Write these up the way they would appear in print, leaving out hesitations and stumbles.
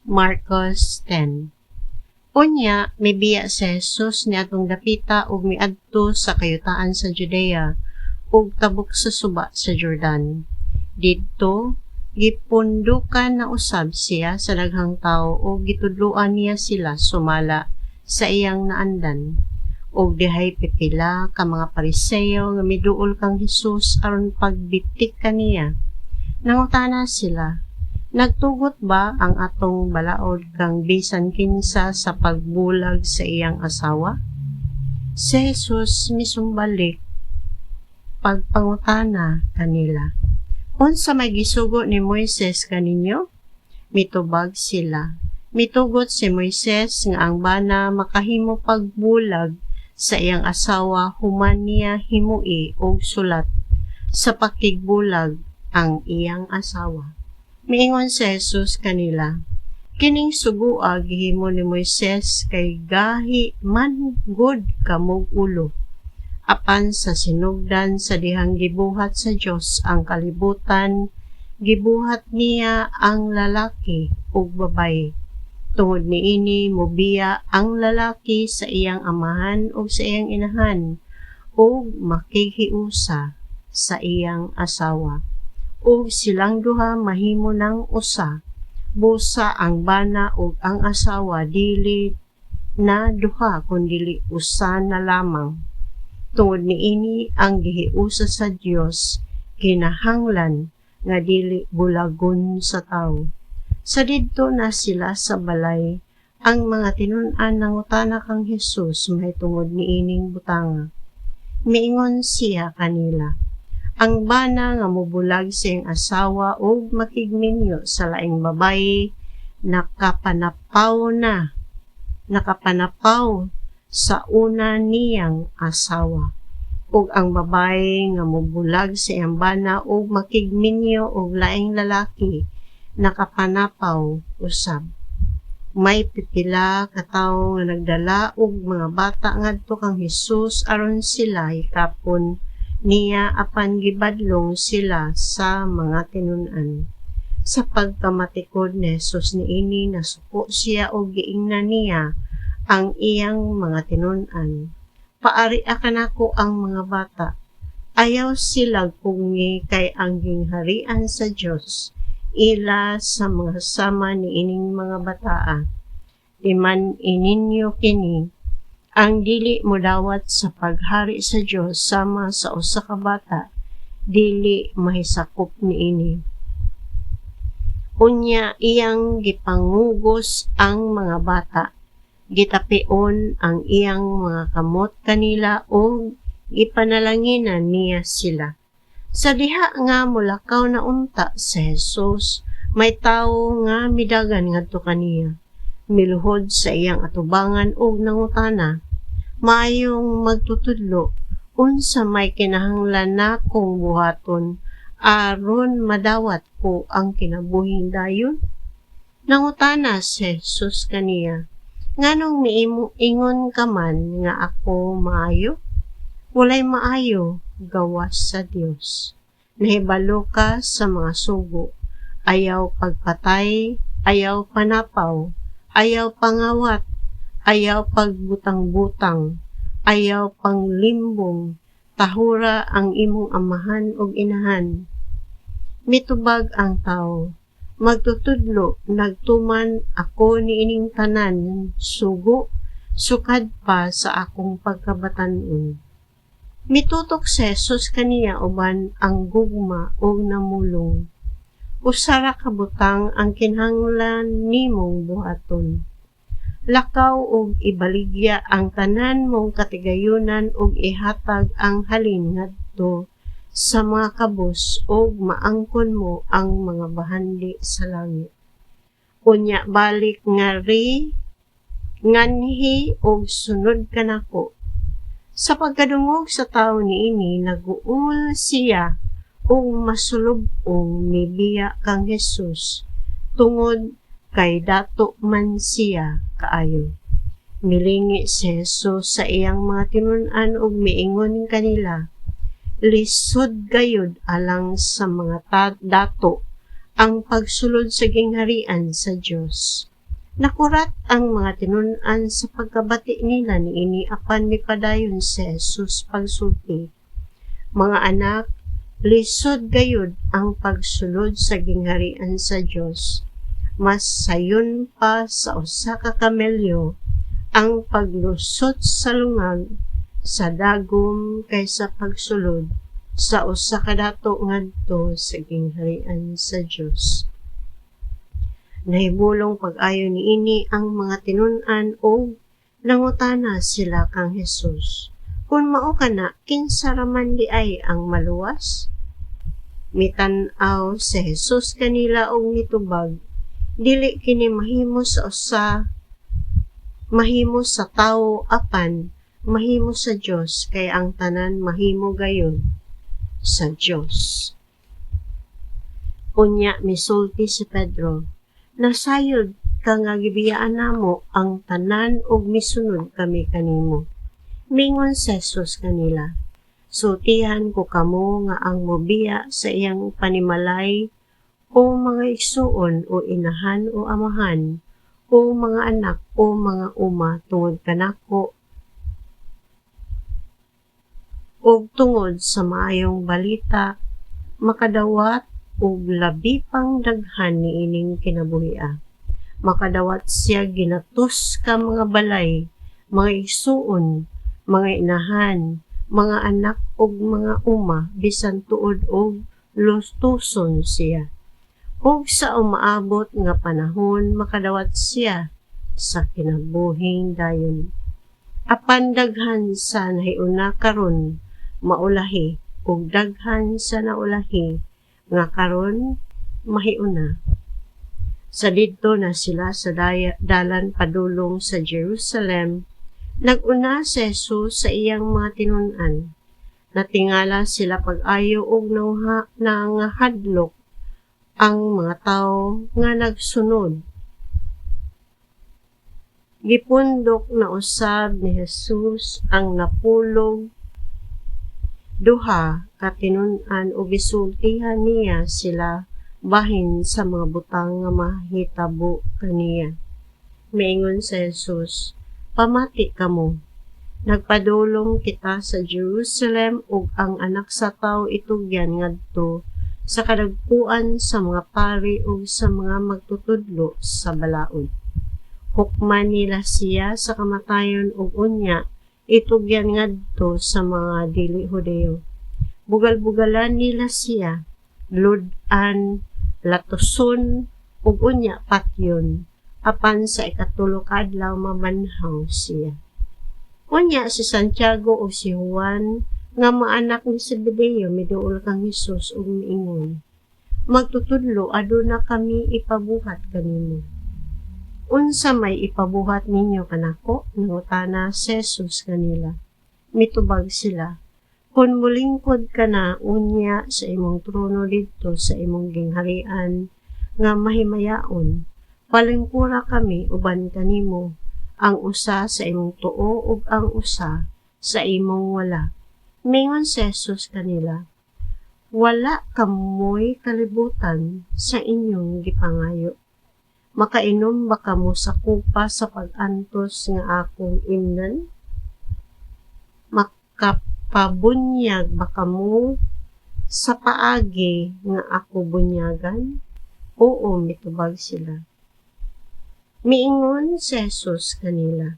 Marcos 10. Unya, may biya si Jesus ni atong dapita ug miadto sa kayutaan sa Judea ug tabok sa suba sa Jordan. Didto, gipundukan na usab siya sa daghang tawo ug gitudloan niya sila sumala sa iyang naandan. Ug dihay pipila ka mga Pariseo nga miduol kang Jesus aron pagbitik kaniya. Nangutana sila, nagtugot ba ang atong balaod kang bisan kinsa sa pagbulag sa iyang asawa? Si Jesus misumbalik pagpangutana kanila. Unsa may gisugo ni Moises kaninyo? Mitubag sila. Mitugot si Moises nga ang bana makahimo pagbulag sa iyang asawa human niya himui og sulat sa pakigbulag ang iyang asawa. Miingon si Jesus kanila, kining sugua gihimo ni Moises kay gahi man gud kamog ulo. Apan sa sinugdan sa dihang gibuhat sa Dios ang kalibutan, gibuhat niya ang lalaki ug babaye. Tungod niini mobiya ang lalaki sa iyang amahan ug sa iyang inahan ug makihiusa sa iyang asawa. Ug silang duha mahimo ng usa. Busa ang bana ug ang asawa dili na duha kundi usa na lamang. Tungod niini ang gihiusa sa Dios kinahanglan nga dili bulagon sa tawo. Sa didto na sila sa balay, ang mga tinun-an nangutana kang Jesus may tungod niining butanga. Miingon siya kanila, ang bana nga mobulag sa iyang asawa ug makigminyo sa laing babaye nakapanapaw sa una niyang asawa. Ug ang babaye nga mobulag sa iyang bana ug makigminyo og laing lalaki nakapanapaw usab. May pipila ka tawo nga nagdala og mga bata ngadto kang Jesus aron sila hikapon niya apan gibadlong sila sa mga tinun-an. Sa pagkamatikod ni Jesus niini nasuko siya og giingnan niya ang iyang mga tinun-an. Paari kanako ang mga bata. Ayaw sila kungi kay ang gingharian sa Dios ila sa mga sama niining mga bataa. Iman ininyo kini ang dili modawat sa paghari sa Dios sama sa usa ka bata, dili mahisakop niini. Unya iyang gipangugos ang mga bata, gitapion ang iyang mga kamot kanila o gipanalanginan niya sila. Sa diha nga mulakaw na unta si Jesus, may tawo nga midagan ngadto kaniya. Miluhod sa iyang atubangan og nangutana, maayong magtutudlo, unsa may kinahanglan na kong buhaton, aron madawat ko ang kinabuhing dayon? Nangutana si Jesus kaniya, nganong miingon ka man nga ako maayo? Walay maayo, gawas sa Dios. Nahibalo ka sa mga sugo, ayaw pagpatay, ayaw panapaw, ayaw pangawat, ayaw pagbutang-butang, ayaw panglimbong, tahura ang imong amahan ug inahan. Mitubag ang tawo, magtutudlo, nagtuman ako niining tanan, sugo, sukad pa sa akong pagkabatan-on. Mitutok si Jesus kaniya uban ang gugma ug namulong. Usara ka butang ang kinahanglan nimong buhaton. Lakaw ug ibaligya ang tanan mong katigayunan ug ihatag ang halin ngadto sa mga kabus ug maangkon mo ang mga bahandi sa langit. Unya balik nganhi ug sunod kanako. Sa pagkadungog sa tawo niini naguul siya ug masulub-ong mibiya kang Jesus tungod kay dato man siya kaayo. Milingi si Jesus sa iyang mga tinun-an ug miingon kanila, lisod gayud alang sa mga dato ang pagsulod sa gingharian sa Dios. Nakurat ang mga tinun-an sa pagkabati nila niini apan mipadayon si Jesus pagsulti. Mga anak, lisod gayud ang pagsulod sa gingharian sa Dios. Mas sayon pa sa usa ka kamelyo ang paglusot sa lungag sa dagom kaysa pagsulod sa usa ka dato ngadto sa gingharian sa Dios. Nahibulong pag-ayo niini ang mga tinun-an o nangutana sila kang Hesus. Kung mao kana, kinsa raman di ay ang maluwas? Mitan-aw si Hesus kanila og mitubag, dili kini mahimo sa tawo apan mahimo sa Dios, kay ang tanan mahimo gayon sa Dios. Unya misulti si Pedro, nasayod ka nga gibiyaan namo ang tanan og misunod kami kanimo. Mingon si Jesus kanila, sultihan ko kamo nga ang mobiya sa iyang panimalay o mga igsuon o inahan o amahan o mga anak o mga uma tungod kanako o tungod sa maayong balita makadawat ug labi pang daghan niining kinabuhia. Makadawat siya ginatus ka mga balay, mga igsuon, mga inahan, mga anak ug mga uma bisan tuod og lustuson siya. Ug sa umaabot nga panahon makadawat siya sa kinabuhing dayon. Apan daghan sa nahiuna karon maulahi ug daghan sa naulahi nga karon mahiuna. Sa didto na sila sa dalan padulong sa Jerusalem, nag-una si Jesus sa iyang mga tinun-an. Natingala sila pag-ayo og nangahadlok ang mga tawo nga nagsunod. Gipundok na usab ni Jesus ang napulog duha ka tinun-an o gisultihan niya sila bahin sa mga butang nga mahitabo kaniya. Miingon sa Jesus, pamati kamo. Nagpadulong kita sa Jerusalem ug ang anak sa tawo itugyan ngadto sa kadagpuan sa mga pari ug sa mga magtutudlo sa balaod. Hukman nila siya sa kamatayon ug unya itugyan ngadto sa mga dili Hudeo. Bugal-bugalan nila siya, lud-an, latuson, ug unya patyon, apan sa ikatulo ka adlaw mamanhaw siya. Unya si Santiago ug si Juan nga mga anak ni Zebedeo miduol kang Hesus ug miingon, magtutudlo aduna kami ipabuhat kanimo. Unsa may ipabuhat ninyo kanako? Nangutana si Jesus kanila. Mitubag sila, kun mulingkod ka na unya sa imong trono didto sa imong gingharian nga mahimayaon, palingkura kami uban kanimo, ang usa sa imong tuo ug ang usa sa imong wala. Mingon si Jesus kanila, wala kamoy kalibutan sa inyong gipangayo. Makainom ba kamo sa kupa sa pag-antos nga akong imnan? Makapabunyag ba kamo sa paagi nga ako bunyagan? Oo, mitubag sila. Miingon si Jesus kanila,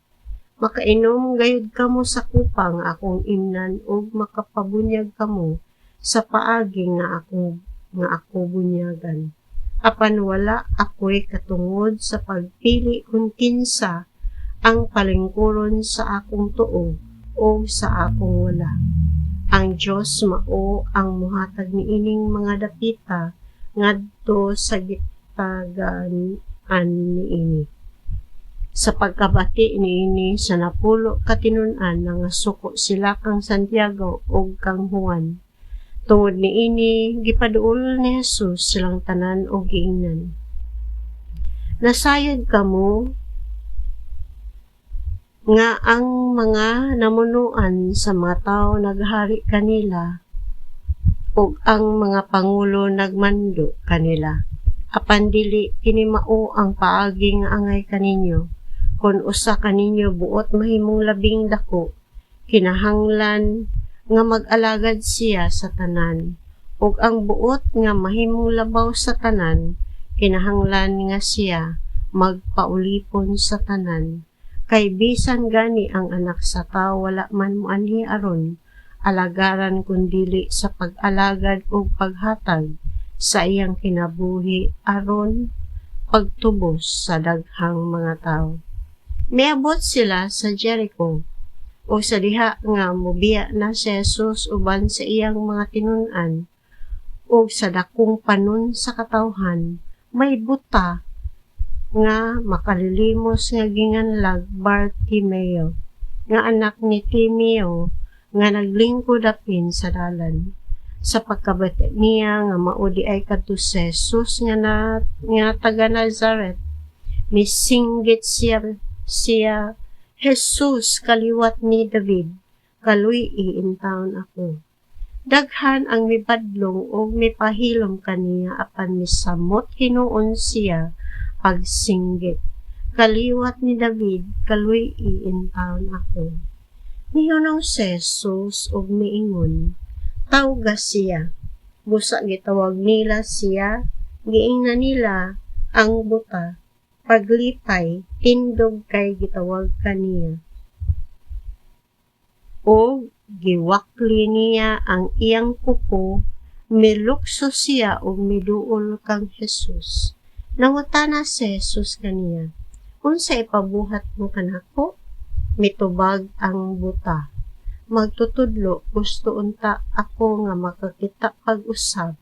makainom gayud kamo sa kupa nga akong imnan ug makapabunyag kamo sa paagi nga ako bunyagan. Apan wala ako'y katungod sa pagpili kung kinsa ang palingkuron sa akong tuo o sa akong wala. Ang Diyos mao ang muhatag niining mga dapita ngadto sa gitagaan niini. Sa pagkabati niini sa napulo katinun-an nga suko sila kang Santiago ug kang Juan. Tungod niini gipaduol ni Jesus silang tanan og giingnan. Nasayod kamo nga ang mga namunuan sa mga tawo naghari kanila ug ang mga pangulo nagmando kanila. apan dili kini mao ang paagi nga angay kaninyo. Kun usa kaninyo buot mahimong labing dako, kinahanglan nga mag-alagad siya sa tanan. Ug ang buot nga mahimong labaw sa tanan, kinahanglan nga siya magpaulipon sa tanan. Kay bisan gani ang anak sa tao wala man moanhi aron alagaran kundili sa pag-alagad o paghatag sa iyang kinabuhi aron pagtubos sa daghang mga tao. Miabot sila sa Jericho o sa diha nga mobiya na si Jesus uban sa iyang mga tinun-an o sa dakong panon sa katawhan may buta nga makalilimos nga ginganlag Bartimeo nga anak ni Timeo nga naglingkod apin sa dalan. Sa pagkabati niya nga maudi ay kadto si Jesus nga taga Nazaret, misinggit siya Jesus kaliwat ni David, kaluy-i in taon ako. Daghan ang mibadlong o mipahilom kaniya apan misamot hinuon siya pagsinggit. Kaliwat ni David, kaluy-i in taon ako. Nihunong si Jesus og miingon, tawga siya. Busa gitawag nila siya, giingna nila ang buta. Paglipay, tindog kay gitawag kaniya. O giwakli niya ang iyang kuko, milukso siya og miduol kang Jesus. Nangutana si Jesus kaniya, unsa ipabuhat mo kanako? Mitubag ang buta. Magtutudlo, gusto unta ako nga makakita pag-usab.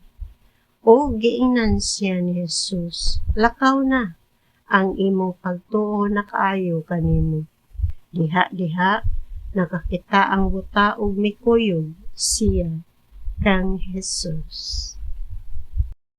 O giingnan siya ni Jesus, lakaw na, ang imong pagtuo na kaayo kanimo. Diha, nakakita ang buta ug mikuyog siya kang Jesus.